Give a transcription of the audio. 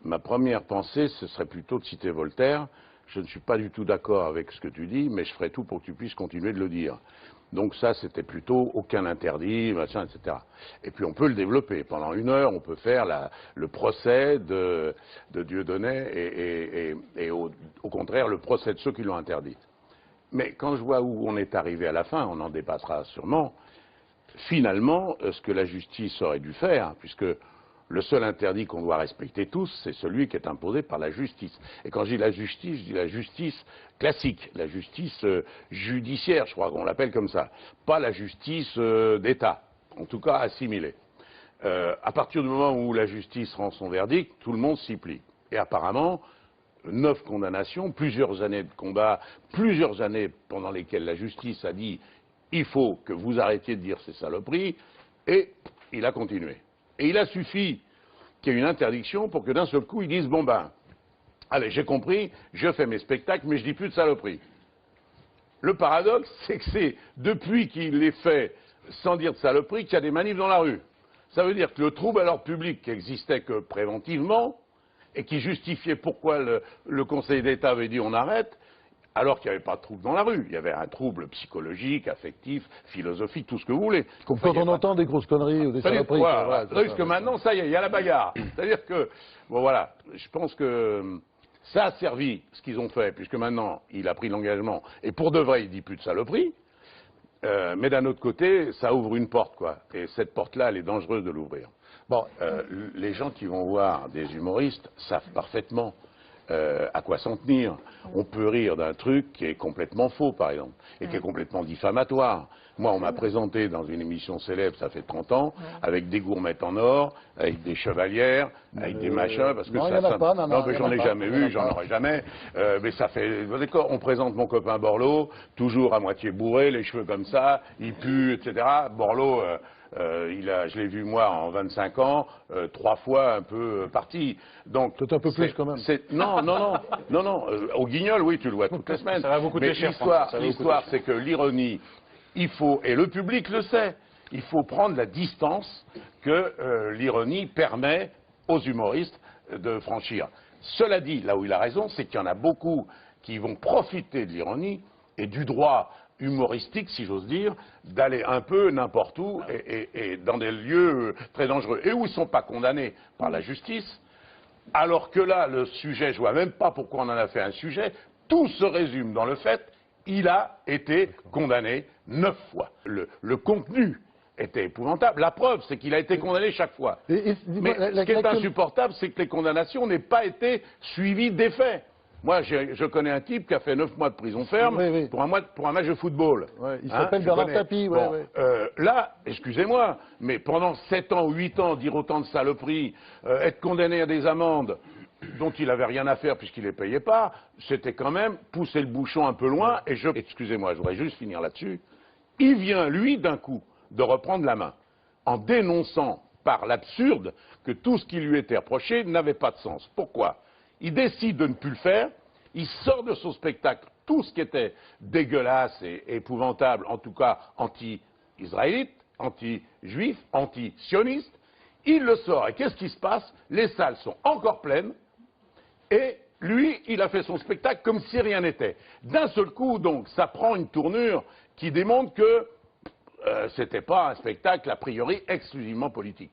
ma première pensée, ce serait plutôt de citer Voltaire. Je ne suis pas du tout d'accord avec ce que tu dis, mais je ferai tout pour que tu puisses continuer de le dire. Donc ça, c'était plutôt aucun interdit, machin, etc. Et puis on peut le développer. Pendant 1 heure, on peut faire le procès de Dieudonné et au contraire, le procès de ceux qui l'ont interdit. Mais quand je vois où on est arrivé à la fin, on en dépassera sûrement, finalement, ce que la justice aurait dû faire, puisque le seul interdit qu'on doit respecter tous, c'est celui qui est imposé par la justice. Et quand je dis la justice classique, la justice judiciaire, je crois qu'on l'appelle comme ça, pas la justice d'État, en tout cas assimilée. À partir du moment où la justice rend son verdict, tout le monde s'y plie. Et apparemment, 9 condamnations, plusieurs années de combat, plusieurs années pendant lesquelles la justice a dit « il faut que vous arrêtiez de dire ces saloperies », et il a continué. Et il a suffi qu'il y ait une interdiction pour que d'un seul coup, ils disent « bon ben, allez, j'ai compris, je fais mes spectacles, mais je dis plus de saloperies ». Le paradoxe, c'est que c'est depuis qu'il les fait sans dire de saloperies qu'il y a des manifs dans la rue. Ça veut dire que le trouble à l'ordre public qui existait que préventivement, et qui justifiait pourquoi le Conseil d'État avait dit on arrête, alors qu'il n'y avait pas de trouble dans la rue. Il y avait un trouble psychologique, affectif, philosophique, tout ce que vous voulez. Comme quand on entend des grosses conneries ou des saloperies. Voilà. Parce que maintenant, ça y est, il y a la bagarre. C'est-à-dire que, bon voilà, je pense que ça a servi, ce qu'ils ont fait, puisque maintenant, il a pris l'engagement, et pour de vrai, il dit plus de saloperies. Mais d'un autre côté, ça ouvre une porte, quoi. Et cette porte-là, elle est dangereuse de l'ouvrir. Bon, les gens qui vont voir des humoristes savent parfaitement à quoi s'en tenir. On peut rire d'un truc qui est complètement faux, par exemple, et qui est complètement diffamatoire. Moi, on m'a présenté dans une émission célèbre, ça fait 30 ans, avec des gourmettes en or, avec des chevalières, avec des machins, parce que non, non, mais j'en ai jamais vu, j'en aurai jamais. Mais ça fait, d'accord, on présente mon copain Borloo, toujours à moitié bourré, les cheveux comme ça, il pue, etc. Borloo, je l'ai vu moi en 25 ans, 3 fois un peu parti. Donc peut-être un peu plus quand même. Non. Au Guignol, oui, tu le vois toutes les semaines. Ça va beaucoup mais cher. L'histoire, c'est que l'ironie, il faut, et le public le sait, il faut prendre la distance que l'ironie permet aux humoristes de franchir. Cela dit, là où il a raison, c'est qu'il y en a beaucoup qui vont profiter de l'ironie et du droit humoristique, si j'ose dire, d'aller un peu n'importe où et dans des lieux très dangereux, et où ils ne sont pas condamnés par la justice, alors que là, le sujet, je ne vois même pas pourquoi on en a fait un sujet, tout se résume dans le fait, il a été condamné 9 fois. Le contenu était épouvantable. La preuve, c'est qu'il a été condamné chaque fois. Mais ce qui est insupportable, c'est que les condamnations n'aient pas été suivies d'effets. Moi, je connais un type qui a fait 9 mois de prison ferme pour un match de football. Ouais, il s'appelle Bernard Tapie. Là, excusez-moi, mais pendant 7 ans ou 8 ans, dire autant de saloperies, être condamné à des amendes dont il n'avait rien à faire puisqu'il ne les payait pas, c'était quand même pousser le bouchon un peu loin. Et excusez-moi, je voudrais juste finir là-dessus. Il vient, lui, d'un coup, de reprendre la main en dénonçant par l'absurde que tout ce qui lui était reproché n'avait pas de sens. Pourquoi ? Il décide de ne plus le faire, il sort de son spectacle tout ce qui était dégueulasse et épouvantable, en tout cas anti-israélite, anti-juif, anti-sioniste, il le sort. Et qu'est-ce qui se passe? Les salles sont encore pleines, et lui, il a fait son spectacle comme si rien n'était. D'un seul coup, donc, ça prend une tournure qui démontre que c'était pas un spectacle, a priori, exclusivement politique.